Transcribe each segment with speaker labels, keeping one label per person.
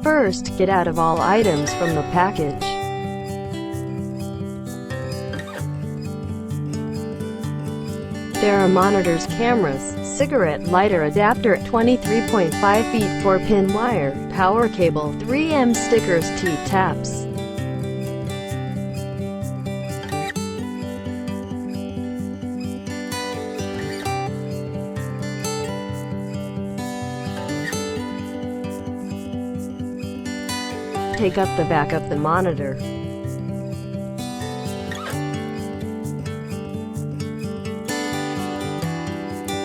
Speaker 1: First, get out of all items from the package. There are monitors, cameras, cigarette lighter adapter, 23.5 feet 4-pin wire, power cable, 3M stickers, T-taps. Take up the back of the monitor.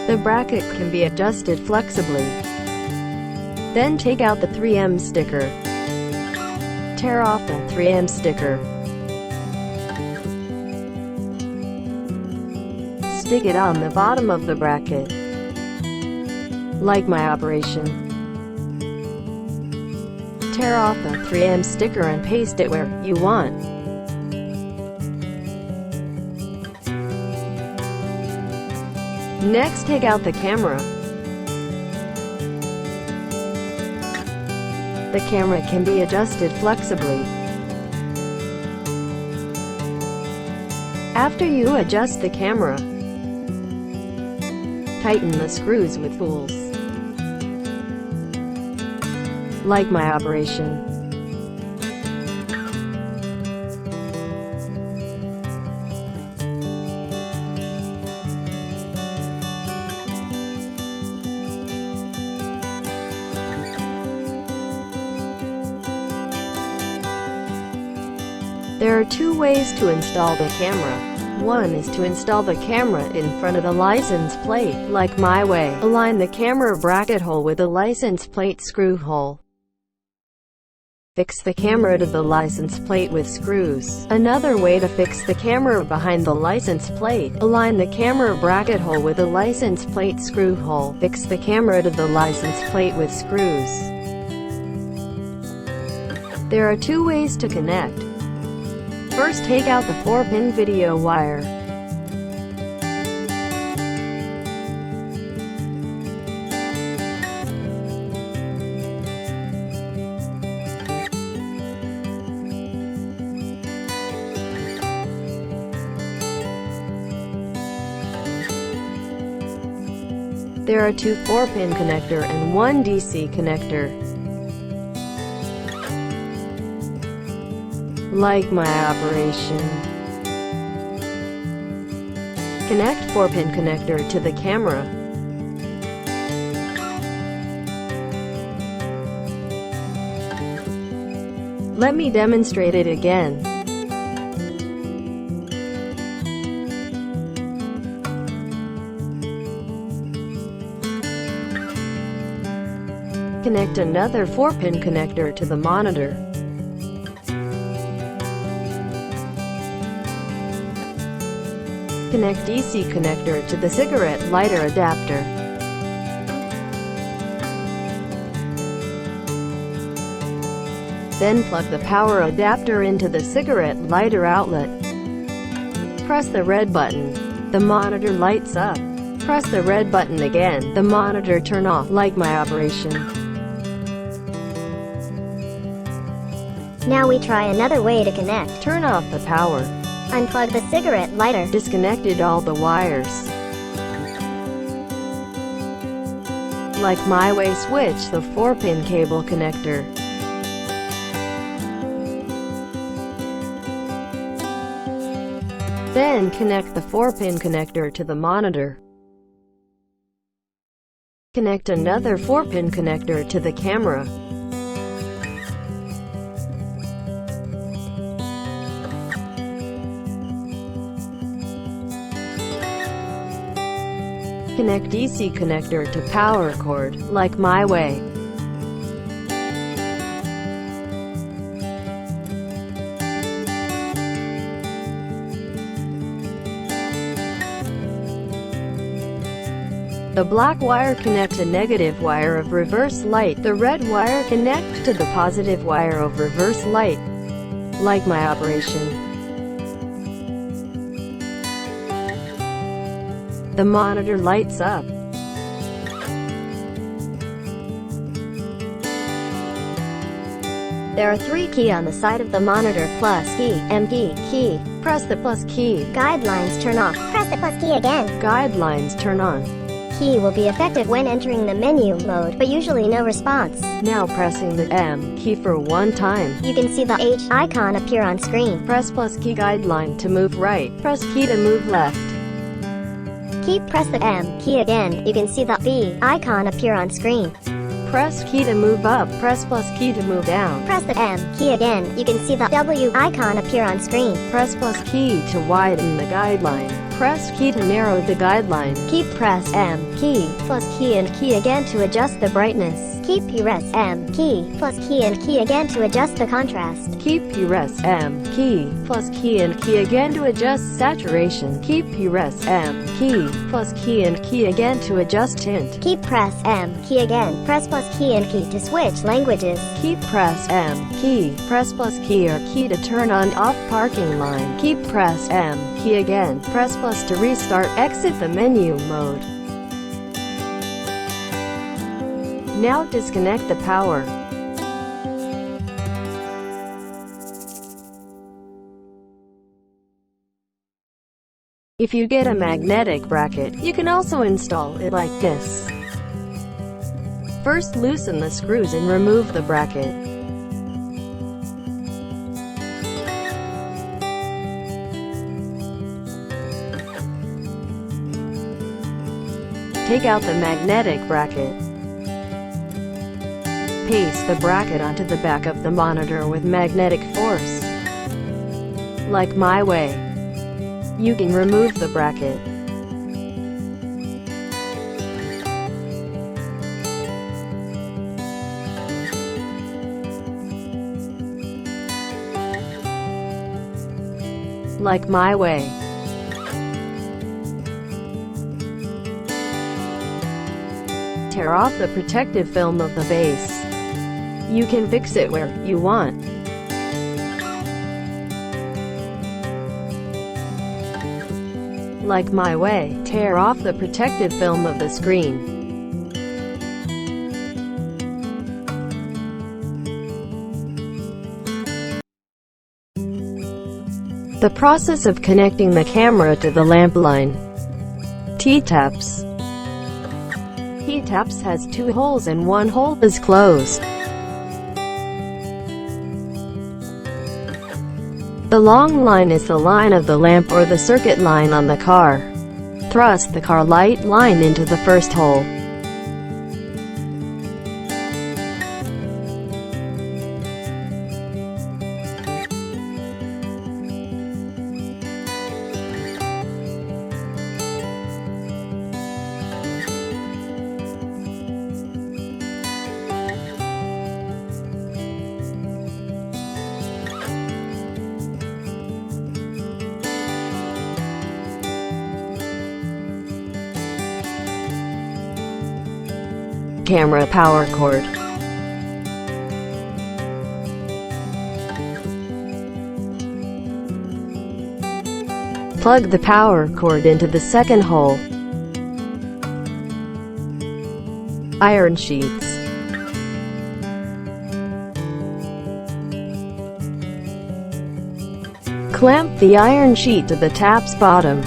Speaker 1: The bracket can be adjusted flexibly. Then take out the 3M sticker. Tear off the 3M sticker. Stick it on the bottom of the bracket, like my operation. Tear off the 3M sticker and paste it where you want. Next, take out the camera. The camera can be adjusted flexibly. After you adjust the camera, tighten the screws with tools, like my operation. There are two ways to install the camera. One is to install the camera in front of the license plate, like my way. Align the camera bracket hole with the license plate screw hole. Fix the camera to the license plate with screws. Another way to fix the camera behind the license plate. Align the camera bracket hole with the license plate screw hole. Fix the camera to the license plate with screws. There are two ways to connect. First, take out the 4-pin video wire. There are two 4-pin connector and one DC connector, like my operation. Connect 4-pin connector to the camera. Let me demonstrate it again. Connect another 4-pin connector to the monitor. Connect DC connector to the cigarette lighter adapter. Then plug the power adapter into the cigarette lighter outlet. Press the red button. The monitor lights up. Press the red button again. The monitor turn off, like my operation.
Speaker 2: Now we try another way to connect.
Speaker 1: Turn off the power.
Speaker 2: Unplug the cigarette lighter.
Speaker 1: Disconnected all the wires. Like my way, switch the 4-pin cable connector. Then connect the 4-pin connector to the monitor. Connect another 4-pin connector to the camera. Connect DC connector to power cord, like my way. The black wire connect to negative wire of reverse light. The red wire connect to the positive wire of reverse light, like my operation. The monitor lights up.
Speaker 2: There are 3 keys on the side of the monitor: plus key, M key.
Speaker 1: Press the plus key.
Speaker 2: Guidelines turn off. Press the plus key again.
Speaker 1: Guidelines turn on.
Speaker 2: Key will be effective when entering the menu mode, but usually no response.
Speaker 1: Now pressing the M key for one time.
Speaker 2: You can see the H icon appear on screen.
Speaker 1: Press plus key guideline to move right. Press key to move left.
Speaker 2: Press the M key again. You can see the V icon appear on screen.
Speaker 1: Press key to move up. Press plus key to move down.
Speaker 2: Press the M key again. You can see the W icon appear on screen.
Speaker 1: Press plus key to widen the guideline. Press key to narrow the guideline.
Speaker 2: Press M key, plus key and key again to adjust the brightness. Press M key, plus key and key again to adjust the contrast.
Speaker 1: Press M key, plus key and key again to adjust saturation. Press M key, plus key and key again to adjust tint.
Speaker 2: Press M key again. Press plus key and key to switch languages.
Speaker 1: Press M key. Press plus key or key to turn on off parking line. Press M key again. Press plus to restart. Exit the menu mode. Now disconnect the power. If you get a magnetic bracket, you can also install it like this. First, loosen the screws and remove the bracket. Take out the magnetic bracket. Paste the bracket onto the back of the monitor with magnetic force. Like my way. You can remove the bracket. Like my way. Tear off the protective film of the base. You can fix it where you want. Like my way, tear off the protective film of the screen. The process of connecting the camera to the lamp line. T-taps. T-taps has 2 holes and 1 hole is closed. The long line is the line of the lamp or the circuit line on the car. Thrust the car light line into the first hole. Camera power cord. Plug the power cord into the second hole. Iron sheets. Clamp the iron sheet to the tap's bottom.